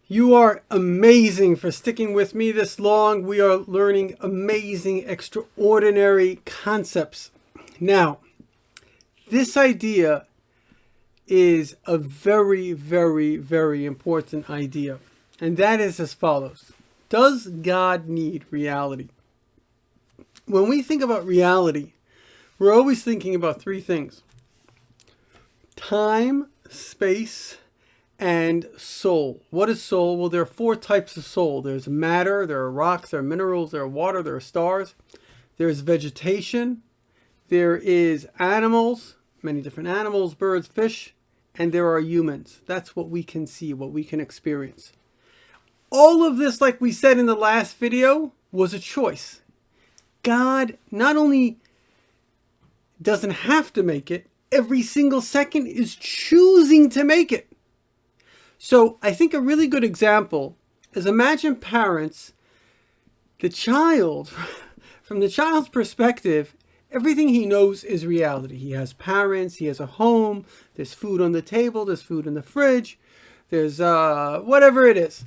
You are amazing for sticking with me this long. We are learning amazing, extraordinary concepts. Now, this idea is a very, very, very important idea. And that is as follows. Does God need reality? When we think about reality, we're always thinking about three things: time, space, and soul. What is soul? Well, there are four types of soul. There's matter, there are rocks, there are minerals, there are water, there are stars. There's vegetation. There is animals, many different animals, birds, fish, and there are humans. That's what we can see, what we can experience. All of this, like we said in the last video, was a choice. God not only doesn't have to make it, every single second is choosing to make it. So I think a really good example is, imagine parents, the child, from the child's perspective, everything he knows is reality. He has parents, he has a home, there's food on the table, there's food in the fridge, there's whatever it is.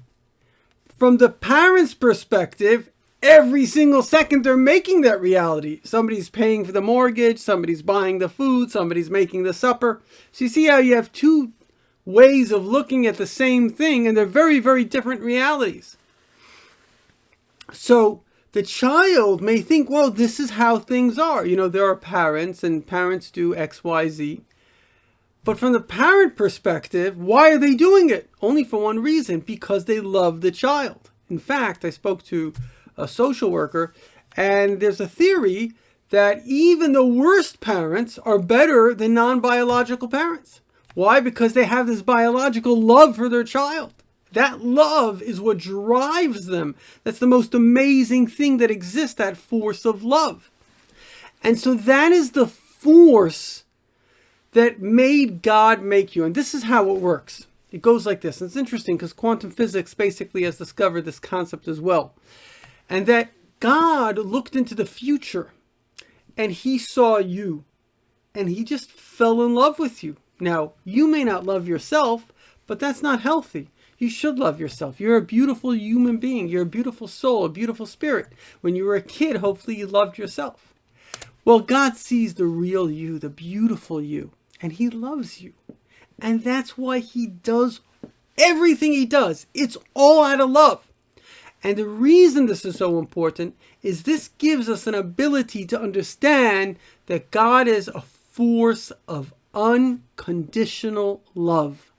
From the parents' perspective, every single second they're making that reality. Somebody's paying for the mortgage, somebody's buying the food, somebody's making the supper. So you see how you have two ways of looking at the same thing, and they're very, very different realities. So the child may think, well, this is how things are. You know, there are parents, and parents do X, Y, Z. But from the parent perspective, why are they doing it? Only for one reason: because they love the child. In fact, I spoke to a social worker, and there's a theory that even the worst parents are better than non-biological parents. Why? Because they have this biological love for their child. That love is what drives them. That's the most amazing thing that exists, that force of love. And so that is the force that made God make you. And this is how it works. It goes like this. And it's interesting because quantum physics basically has discovered this concept as well. And that God looked into the future and he saw you and he just fell in love with you. Now, you may not love yourself, but that's not healthy. You should love yourself. You're a beautiful human being. You're a beautiful soul, a beautiful spirit. When you were a kid, hopefully you loved yourself. Well, God sees the real you, the beautiful you, and he loves you. And that's why he does everything he does. It's all out of love. And the reason this is so important is this gives us an ability to understand that God is a force of unconditional love.